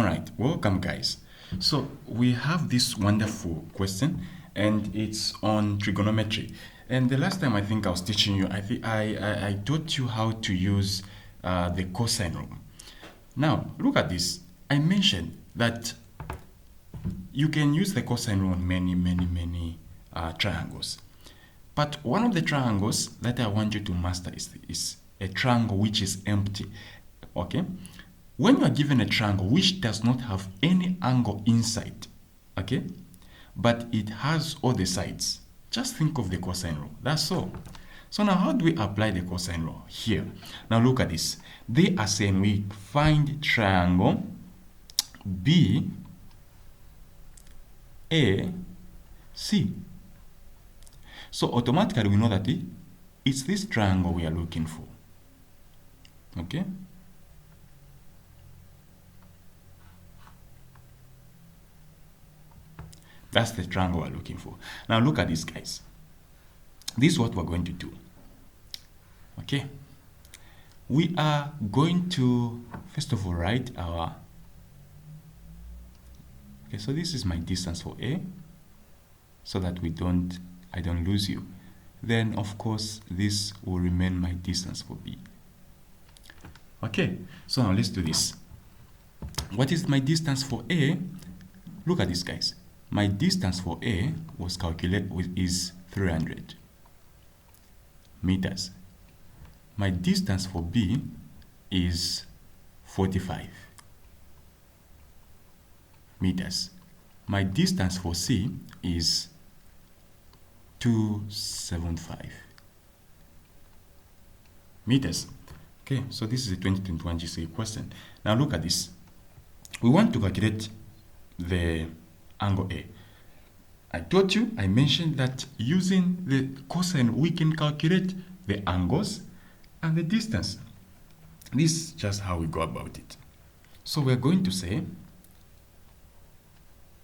All right, welcome guys. So we have this wonderful question and it's on trigonometry. And the last time I think I was teaching you, I taught you how to use the cosine rule. Now, look at this. I mentioned that you can use the cosine rule on many triangles. But one of the triangles that I want you to master is a triangle which is empty. Okay? When you are given a triangle which does not have any angle inside, okay, but it has all the sides, just think of the cosine rule. That's all. So now how do we apply the cosine rule here? Now look at this. They are saying we find triangle B A C. So automatically we know that it's this triangle we are looking for. Okay? That's the triangle we're looking for. Now look at this, guys. This is what we're going to do. Okay? We are going to, first of all, write our... Okay, so this is my distance for A, so that I don't lose you. Then, of course, this will remain my distance for B. Okay, so now let's do this. What is my distance for A? Look at this, guys. My distance for A was calculated is 300 meters. My distance for B is 45 meters. My distance for C is 275 meters. Okay, so this is a 2021 G.C.E question. Now look at this. We want to calculate the angle A. I mentioned that using the cosine we can calculate the angles and the distance. This is just how we go about it. So we're going to say,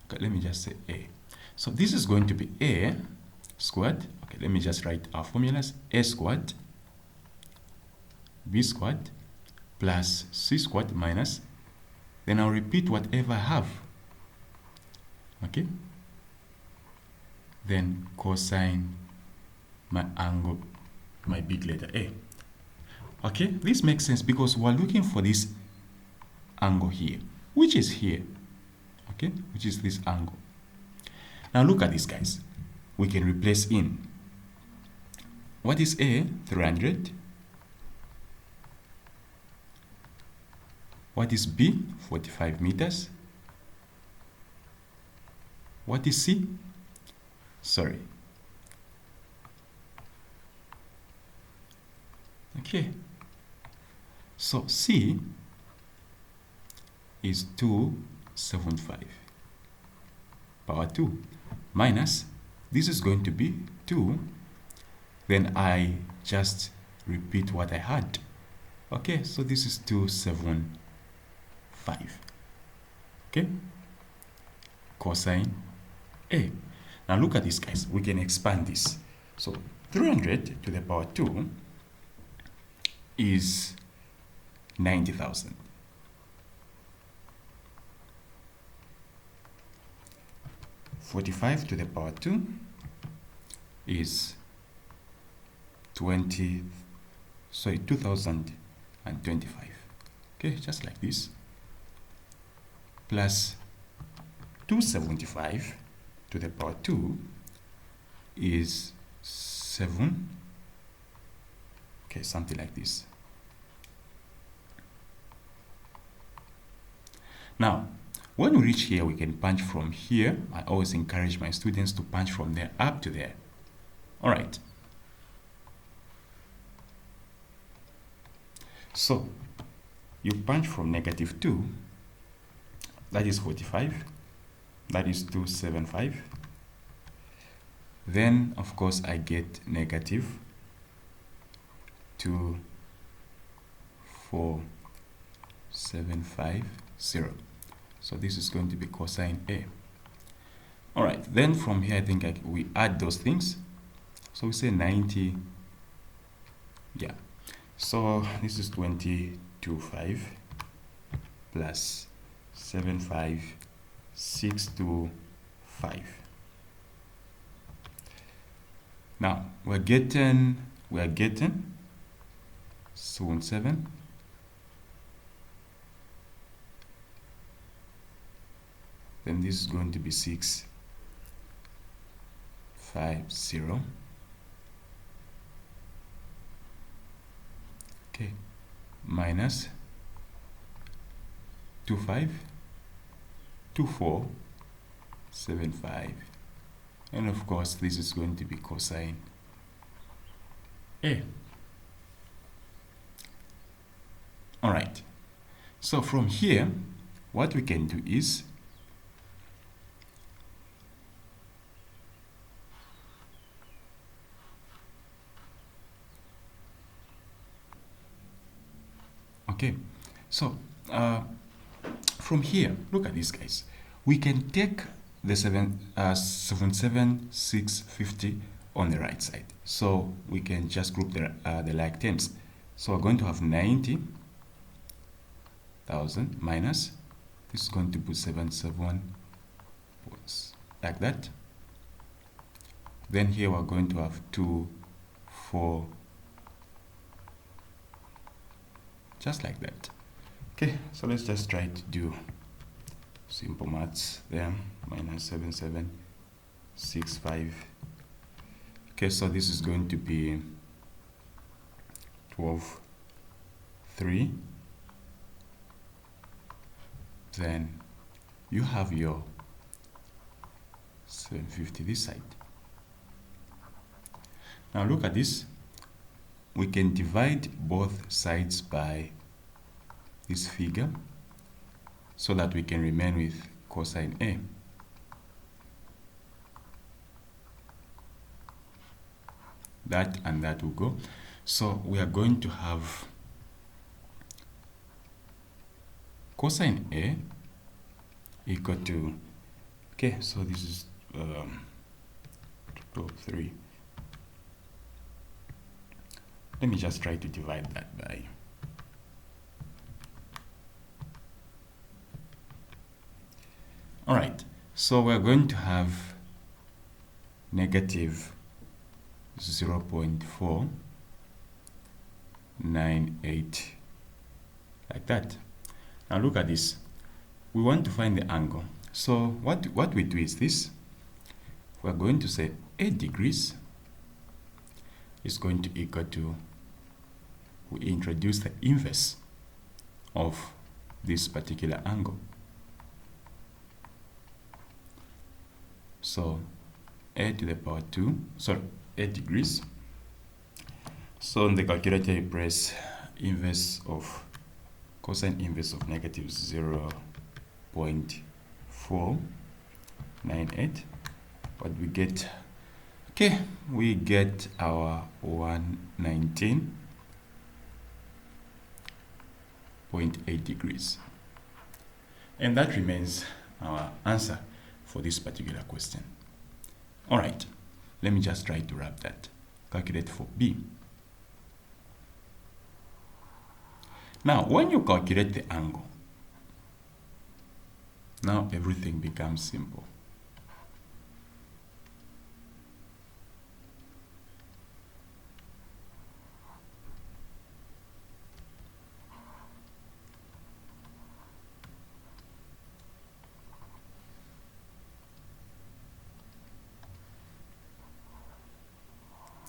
okay, let me just say A. So this is going to be A squared. Okay, let me just write our formulas. A squared, B squared, plus C squared minus, then I'll repeat whatever I have. Okay? Then cosine my angle, my big letter A. Okay? This makes sense because we're looking for this angle here, which is here. Okay? Which is this angle. Now look at this, guys. We can replace in. What is A? 300. What is B? 45 meters. What is C? Sorry. Okay. So C is 275 power 2 minus, this is going to be 2. Then I just repeat what I had. Okay, so this is 275. Okay? Cosine A. Now look at this, guys. We can expand this. So 300 to the power 2 is 90,000. (45 to the power 2 is 2025. Okay, just like this. Plus 275 to the power 2 is 7. Okay, something like this. Now, when we reach here, we can punch from here. I always encourage my students to punch from there up to there. All right. So, you punch from -2, that is 45, that is 275. Then, of course, I get -24750. So this is going to be cosine A. All right, then from here, I think we add those things. So we say 90, yeah. So this is 225 plus 75625. Now we are getting 77. Then this is going to be 650. Okay, minus 252475, and of course this is going to be cosine A. All right, so from here what we can do is okay, so from here, look at this, guys. We can take the 77650 on the right side. So we can just group the like terms. So we're going to have 90,000 minus, this is going to be 77 points, like that. Then here we're going to have 2, 4, just like that. Okay, so let's just try to do simple maths there. Minus 7765. Okay, so this is going to be 12, 3. Then you have your 750 this side. Now look at this. We can divide both sides by this figure so that we can remain with cosine A. That and that will go. So we are going to have cosine A equal to, okay, so this is 3. Let me just try to divide that by, all right, so we're going to have negative 0.498, like that. Now look at this. We want to find the angle. So what we do is this. We're going to say 8 degrees is going to equal to, we introduce the inverse of this particular angle. So 8 to the power 2, sorry, 8 degrees. So in the calculator you press inverse of, cosine inverse of negative 0.498. What we get? Okay, we get our 119.8 degrees. And that remains our answer for this particular question. All right, let me just try to wrap that. Calculate for B. Now, when you calculate the angle, now everything becomes simple.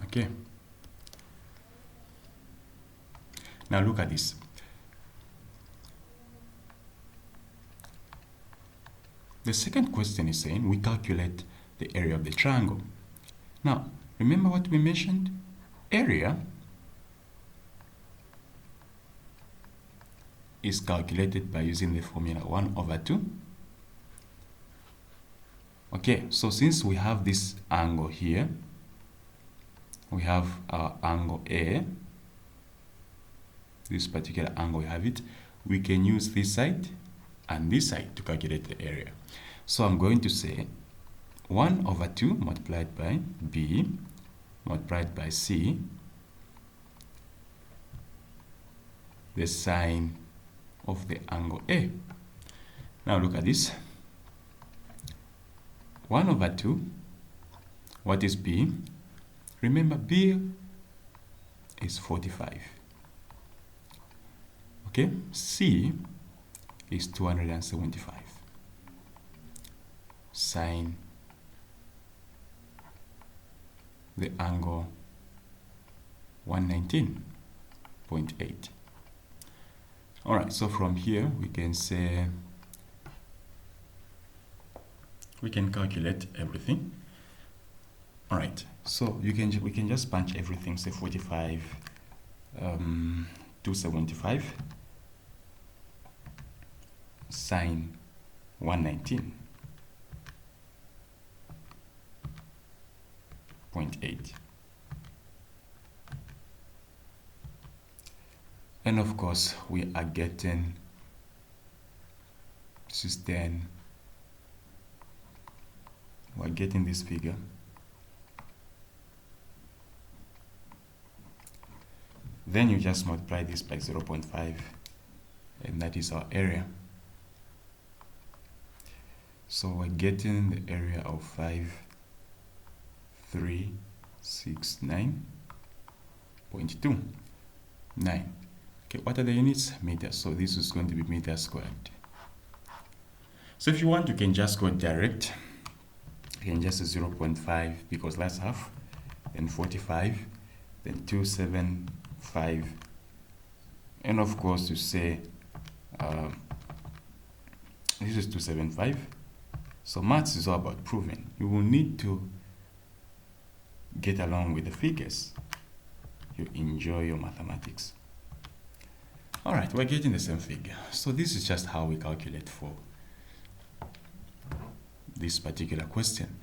Okay. Now look at this. The second question is saying we calculate the area of the triangle. Now, remember what we mentioned? Area is calculated by using the formula 1/2. Okay, so since we have this angle here, we have our angle A, this particular angle, we have it, we can use this side and this side to calculate the area. So I'm going to say 1/2 multiplied by B multiplied by C, the sine of the angle A. Now look at this. 1 over 2. What is B? Remember, B is 45. Okay, C is 275. Sine the angle 119.8. All right, so from here we can say, we can calculate everything. All right, so we can just punch everything. Say 45, 275 sine 119.8. And of course, we are getting, this is 10. We're getting this figure. Then you just multiply this by 0.5, and that is our area. So we're getting the area of 5369.29. Okay, what are the units? Meters. So this is going to be meters squared. So if you want, you can just go direct. You can just 0.5 because that's half, then 45, then 275, and of course you say this is 275. So maths is all about proving. You will need to get along with the figures. You enjoy your mathematics. All right, we're getting the same figure. So this is just how we calculate for this particular question.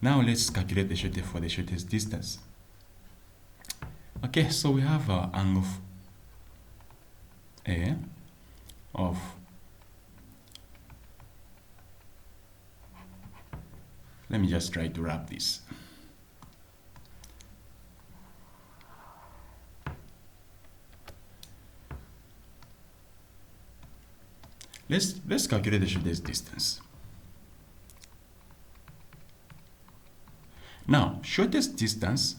Now let's calculate the shortest distance. Okay, so we have our angle A of let me just try to wrap this. Let's calculate the shortest distance. Now, shortest distance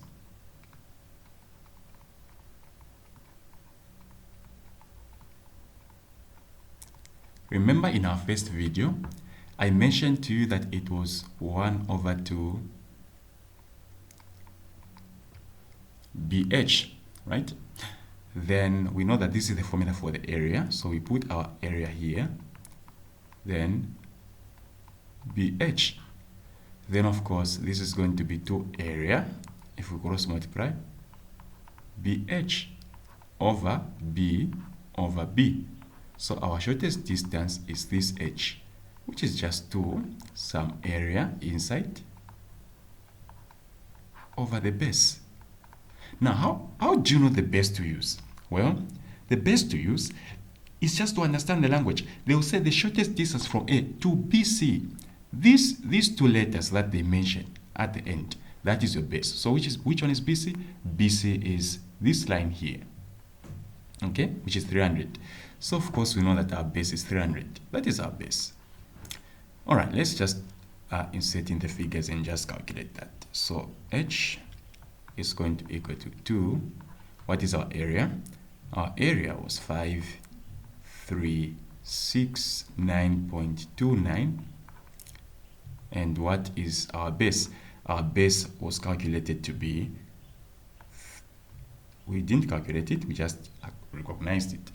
remember in our first video, I mentioned to you that it was 1 over 2 BH, right? Then we know that this is the formula for the area, so we put our area here, then BH. Then of course this is going to be 2 area, if we cross multiply, BH over B over B. So our shortest distance is this H, which is just 2 some area inside over the base. Now, how do you know the best to use? Well, the best to use is just to understand the language. They will say the shortest distance from A to BC. These 2 letters that they mention at the end, that is your base. So which one is BC? BC is this line here, okay, which is 300. So of course we know that our base is 300. That is our base. All right, let's just insert in the figures and just calculate that. So H is going to equal to 2. What is our area? Our area was 5369.29. And what is our base? Our base was calculated to be, we didn't calculate it, we just recognized it.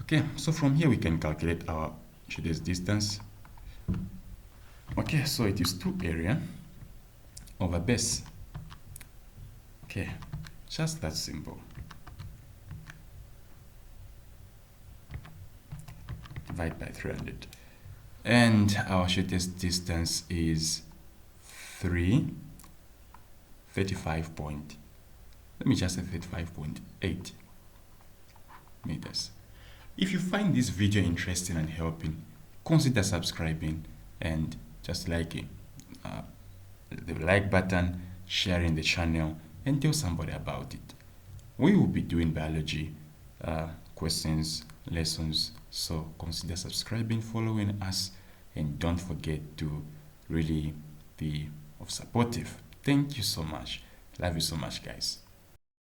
Okay, so from here we can calculate our shortest distance. Okay, so it is 2 area over base. Okay, just that simple. Divide by 300. And our shortest distance is 35 point, let me just say 35.8 meters. If you find this video interesting and helping, consider subscribing and just liking the like button, sharing the channel, and tell somebody about it. We will be doing biology questions lessons. So consider subscribing, following us, and don't forget to really be supportive. Thank you so much. Love you so much, guys.